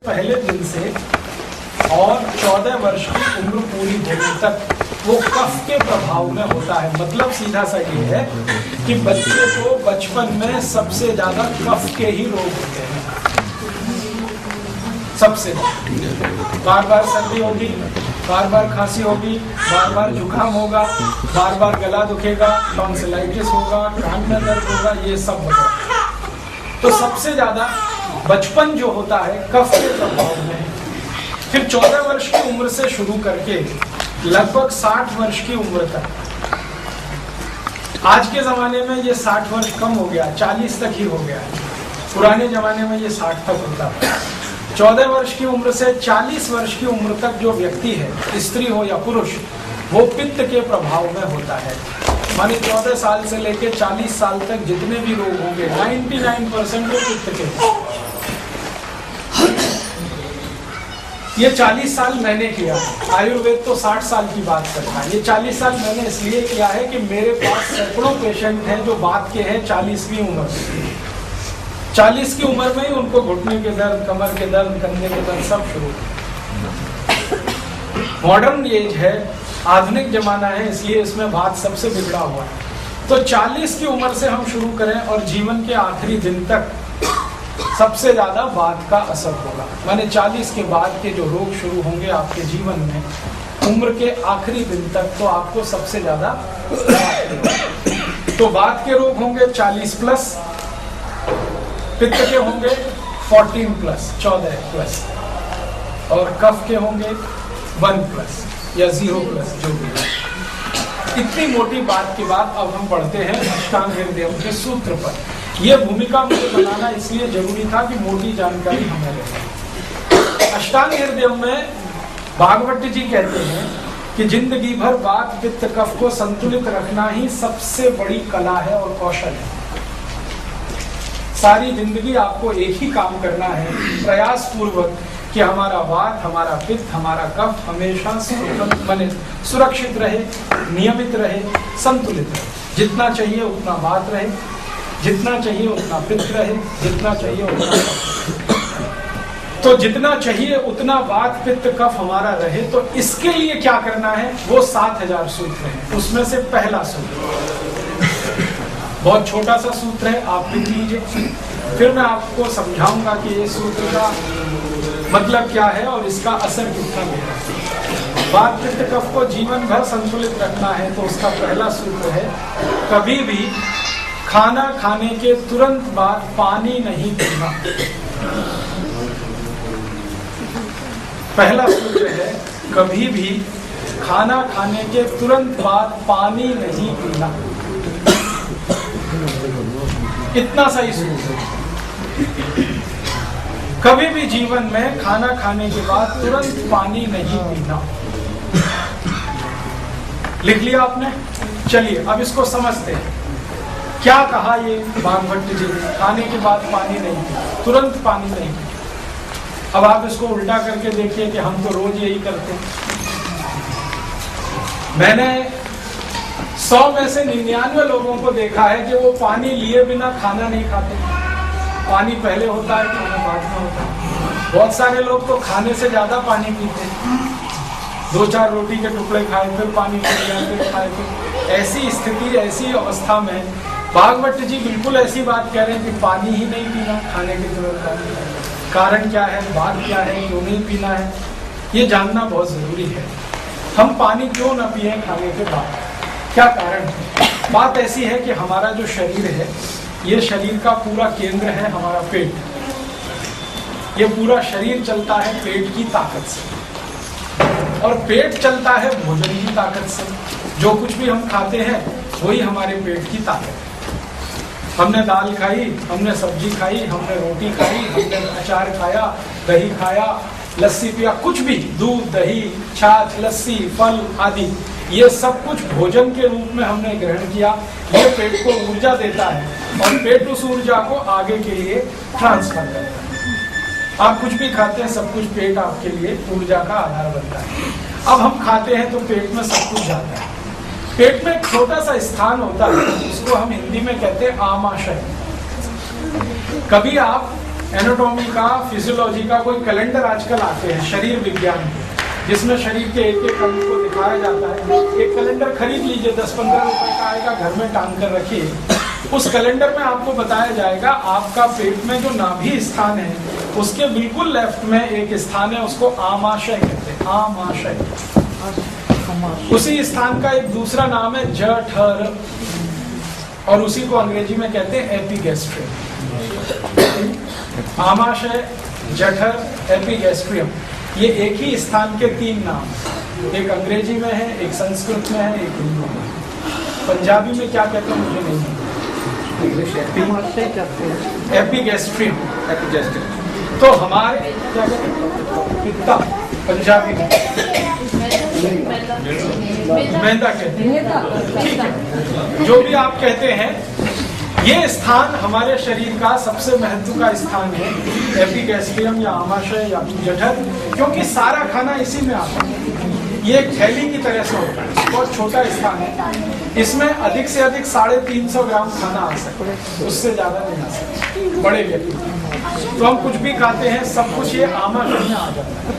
पहले दिन से और 14 वर्ष की उम्र पूरी होने तक वो कफ के प्रभाव में होता है। मतलब सीधा सा ये है कि बच्चे को बचपन में सबसे ज्यादा कफ के ही रोग होते हैं। सबसे बार बार सर्दी होगी, बार बार खांसी होगी, बार बार जुकाम होगा, बार बार गला दुखेगा, टॉन्सिलाइटिस होगा, कान में दर्द होगा, ये सब होगा। तो सबसे ज्यादा बचपन जो होता है कफ के प्रभाव में। फिर 14 वर्ष की उम्र से शुरू करके लगभग 60 वर्ष की उम्र तक। आज के जमाने में ये 60 वर्ष कम हो गया, 40 तक ही हो गया है। पुराने जमाने में ये 60 तक होता था। 14 वर्ष की उम्र से 40 वर्ष की उम्र तक जो व्यक्ति है, स्त्री हो या पुरुष, वो पित्त के प्रभाव में होता है। माने 14 साल से लेके 40 साल तक जितने भी रोग होंगे 99% वो पित्त के। ये 40 साल मैंने किया, आयुर्वेद तो 60 साल की बात करता है। ये 40 साल मैंने इसलिए किया है कि मेरे पास सैकड़ों पेशेंट हैं जो बात के हैं 40वीं उम्र में। 40 की उम्र में ही उनको घुटने के दर्द, कमर के दर्द, कंधे के दर्द सब शुरू। मॉडर्न एज है, आधुनिक जमाना है, इसलिए इसमें बात सबसे बिगड़ा हुआ है। तो 40 की उम्र से हम शुरू करें और जीवन के आखिरी दिन तक सबसे ज्यादा वात का असर होगा। माने 40 के बाद के जो रोग शुरू होंगे आपके जीवन में, उम्र के आखिरी दिन तक, तो आपको सबसे ज्यादा तो वात के रोग होंगे 40 प्लस, पित्त के होंगे 14 प्लस 14 प्लस, और कफ के होंगे 1 प्लस या 0 प्लस, जो भी है। इतनी मोटी बात के बाद अब हम पढ़ते हैं अष्टांग हृदय के सूत्र पर। यह भूमिका मुझे बनाना इसलिए जरूरी था कि मोटी जानकारी हमें लगे। अष्टांग हृदय में भागवत जी कहते हैं कि जिंदगी भर वात पित्त कफ को संतुलित रखना ही सबसे बड़ी कला है और कौशल है। सारी जिंदगी आपको एक ही काम करना है, प्रयास पूर्वक, कि हमारा वात, हमारा पित्त, हमारा कफ हमेशा सुरक्षित रहे, नियमित रहे, संतुलित रहे। जितना चाहिए उतना वात रहे, जितना चाहिए उतना पित्त रहे, जितना चाहिए उतना कफ। तो जितना चाहिए उतना वात पित्त कफ हमारा रहे, तो इसके लिए क्या करना है, वो 7000 सूत्र हैं। उसमें से पहला सूत्र बहुत छोटा सा सूत्र है, आप लिख लीजिए। फिर मैं आपको समझाऊंगा कि ये सूत्र का मतलब क्या है और इसका असर कितना होगा। वात पित्त कफ को जीवन भर संतुलित रखना है, तो उसका पहला सूत्र है, कभी भी खाना खाने के तुरंत बाद पानी नहीं पीना। पहला सूत्र है, कभी भी खाना खाने के तुरंत बाद पानी नहीं पीना। इतना सही सूत्र है। कभी भी जीवन में खाना खाने के बाद तुरंत पानी नहीं पीना। लिख लिया आपने? चलिए अब इसको समझते हैं। क्या कहा ये भागवत जी ने? खाने के बाद पानी नहीं पीना, तुरंत पानी नहीं पीना। अब आप इसको उल्टा करके देखिए कि हम तो रोज यही करते हैं। मैंने 100 में से 99 लोगों को देखा है कि वो पानी लिए बिना खाना नहीं खाते। पानी पहले होता है, खाना बाद में होता है। बहुत सारे लोग तो खाने से ज्यादा पानी पीते हैं। 2-4 रोटी के टुकड़े खाए, फिर पानी पी लिया, फिर खाए, फिर ऐसी स्थिति, ऐसी अवस्था में भागवत जी बिल्कुल ऐसी बात कह रहे हैं कि पानी ही नहीं पीना खाने के तुरंत। कारण क्या है, बात क्या है, क्यों नहीं पीना है, ये जानना बहुत जरूरी है। हम पानी क्यों ना पिए खाने के बाद, क्या कारण है? बात ऐसी है कि हमारा जो शरीर है, ये शरीर का पूरा केंद्र है हमारा पेट। ये पूरा शरीर चलता है पेट की ताकत से, और पेट चलता है भोजन की ताकत से। जो कुछ भी हम खाते हैं वही हमारे पेट की ताकत है। हमने दाल खाई, हमने सब्जी खाई, हमने रोटी खाई, हमने अचार खाया, दही खाया, लस्सी पिया, कुछ भी, दूध, दही, छाछ, लस्सी, फल आदि, ये सब कुछ भोजन के रूप में हमने ग्रहण किया। ये पेट को ऊर्जा देता है और पेट उस ऊर्जा को आगे के लिए ट्रांसफर करता है। आप कुछ भी खाते हैं, सब कुछ पेट आपके लिए ऊर्जा का आधार बनता है। अब हम खाते हैं तो पेट में सब कुछ जाता है। पेट में एक छोटा सा स्थान होता है, उसको हम हिंदी में कहते हैं आमाशय। कभी आप एनाटॉमी का, फिजियोलॉजी का कोई कैलेंडर आजकल आते हैं शरीर विज्ञान के, जिसमें शरीर के एक एक अंग को दिखाया जाता है। एक कैलेंडर खरीद लीजिए, 10-15 रुपए का आएगा, घर में टांग कर रखिए। उस कैलेंडर में आपको बताया जाएगा आपका पेट में जो नाभि स्थान है उसके बिल्कुल लेफ्ट में एक स्थान है, उसको आमाशय कहते हैं। आमाशय, उसी स्थान का एक दूसरा नाम है जठर, और उसी को अंग्रेजी में कहते हैं एपिगैस्ट्रियम। आमाशय, जठर, एपिगैस्ट्रियम, ये एक ही स्थान के 3 नाम, एक अंग्रेजी में है, एक संस्कृत में है, एक हिंदी में। पंजाबी में क्या कहते हैं मुझे नहीं पता। एपिगैस्ट्रियम, तो हमारे क्या कहते हैं पंजाबी में मैदा कहते हैं, ठीक है, जो भी आप कहते हैं। ये स्थान हमारे शरीर का सबसे महत्व का स्थान है, एपिगैस्ट्रियम या आमाशय या जठर, क्योंकि सारा खाना इसी में आता है। ये एक थैली की तरह से होता है, बहुत छोटा स्थान है, इसमें अधिक से अधिक 350 ग्राम खाना आ सकता है, उससे ज्यादा नहीं आ सकता बड़े व्यक्ति। तो हम कुछ भी खाते हैं, सब कुछ ये आमाशय में आ जाता है।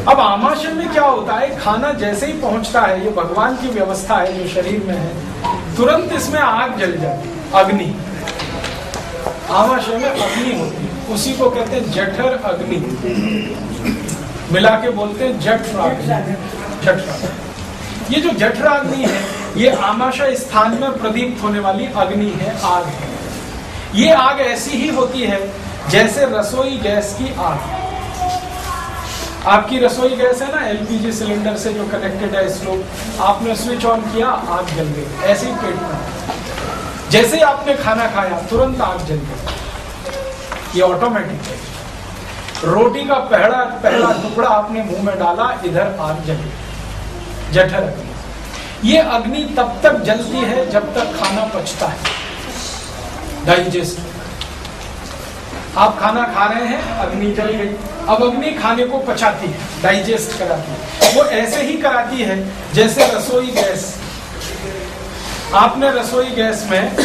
अब आमाशय में क्या होता है, खाना जैसे ही पहुंचता है, ये भगवान की व्यवस्था है जो शरीर में है, तुरंत इसमें आग जल जाती है, अग्नि। आमाशय में अग्नि होती है, उसी को कहते हैं जठर अग्नि, मिला के बोलते हैं जठराग्नि। जठराग्नि, ये जो जठराग्नि है, ये आमाशय स्थान में प्रदीप्त होने वाली अग्नि है, आग है। ये आग ऐसी ही होती है जैसे रसोई गैस की आग। आपकी रसोई गैस है ना, एलपीजी सिलेंडर से जो कनेक्टेड है स्टोव, आपने स्विच ऑन किया, आग जल गई। ऐसे ही पेट में जैसे ही आपने खाना खाया तुरंत आग जल गई, ये ऑटोमेटिक है। रोटी का पहला टुकड़ा आपने मुंह में डाला, इधर आग जली, जठर अग्नि। ये अग्नि तब तक जलती है जब तक खाना पचता है, डाइजेस्ट। आप खाना खा रहे हैं, अग्नि जल गई, अब अग्नि खाने को पचाती है, डाइजेस्ट कराती है। वो ऐसे ही कराती है जैसे रसोई गैस। आपने रसोई गैस में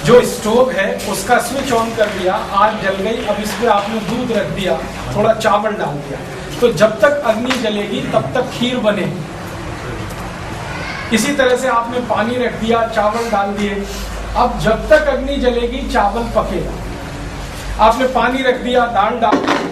जो स्टोव है उसका स्विच ऑन कर दिया, आग जल गई, अब इस पे आपने दूध रख दिया, थोड़ा चावल डाल दिया, तो जब तक अग्नि जलेगी तब तक खीर बनेगी। इसी तरह से आपने पानी रख दिया, चावल डाल दिए, अब जब तक अग्नि जलेगी चावल पकेगा। आपने पानी रख दिया, दाल डाल दी,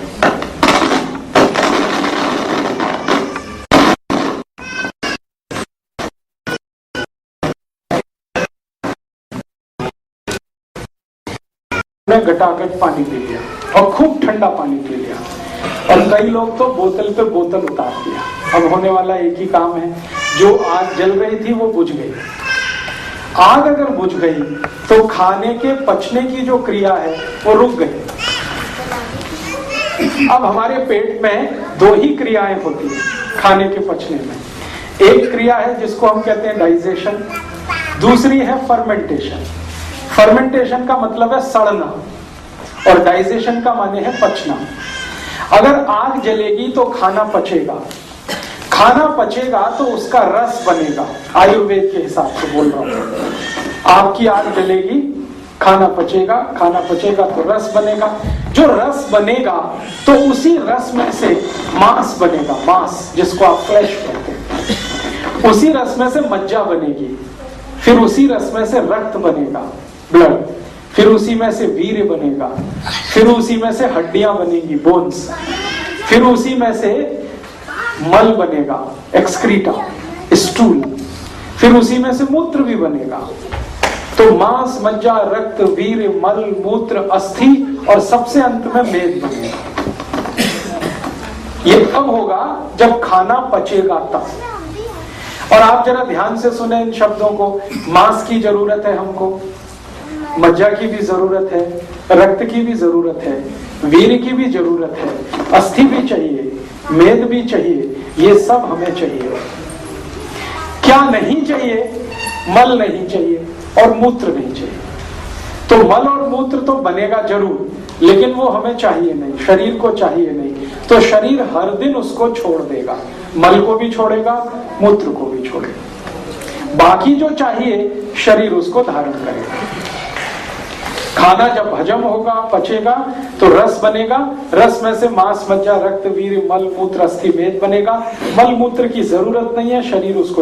घटाघट पानी पी लिया और खूब ठंडा पानी पी लिया, और कई लोग तो बोतल पे बोतल उतार दिया। अब होने वाला एक ही काम है, जो आग जल रही थी वो बुझ गई। आग अगर बुझ गई तो खाने के पचने की जो क्रिया है वो रुक गई। अब हमारे पेट में 2 ही क्रियाएं होती है खाने के पचने में। एक क्रिया है जिसको हम कहते हैं डाइजेशन, दूसरी है फर्मेंटेशन। फर्मेंटेशन का मतलब है सड़ना, और डाइजेशन का माने है पचना। अगर आग जलेगी तो खाना पचेगा, खाना पचेगा तो उसका रस बनेगा। आयुर्वेद के हिसाब से बोल रहा हूं, आपकी आग जलेगी, खाना पचेगा, खाना पचेगा तो रस बनेगा। जो रस बनेगा तो उसी रस में से मांस बनेगा, मांस जिसको आप फ्लैश कहते हैं। उसी रस में से मज्जा बनेगी, फिर उसी रस में से रक्त बनेगा, ब्लड, फिर उसी में से वीर्य बनेगा, फिर उसी में से हड्डियां बनेगी, बोन्स, फिर उसी में से मल बनेगा, एक्सक्रीटा, स्टूल, फिर उसी में से मूत्र भी बनेगा। तो मांस, मज्जा, रक्त, वीर्य, मल, मूत्र, अस्थि और सबसे अंत में मेद बनेगा। ये कब होगा? जब खाना पचेगा तब। और आप जरा ध्यान से सुने इन शब्दों को। मांस की जरूरत है हमको, मज्जा की भी जरूरत है, रक्त की भी जरूरत है, वीर्य की भी जरूरत है, अस्थि भी चाहिए, मेद भी चाहिए, ये सब हमें चाहिए। क्या नहीं चाहिए? मल नहीं चाहिए और मूत्र नहीं चाहिए। तो मल और मूत्र तो बनेगा जरूर, लेकिन वो हमें चाहिए नहीं, शरीर को चाहिए नहीं। तो शरीर हर दिन उसको छोड़ देगा, मल को भी छोड़ेगा, मूत्र को भी छोड़ेगा। बाकी जो चाहिए शरीर उसको धारण करेगा। खाना जब हजम होगा, पचेगा, तो रस बनेगा, रस में से मांस, मज्जा, रक्त, वीर्य, मल मूत्र, अस्थि, मेद बनेगा। मल मूत्र की जरूरत नहीं है, शरीर उसको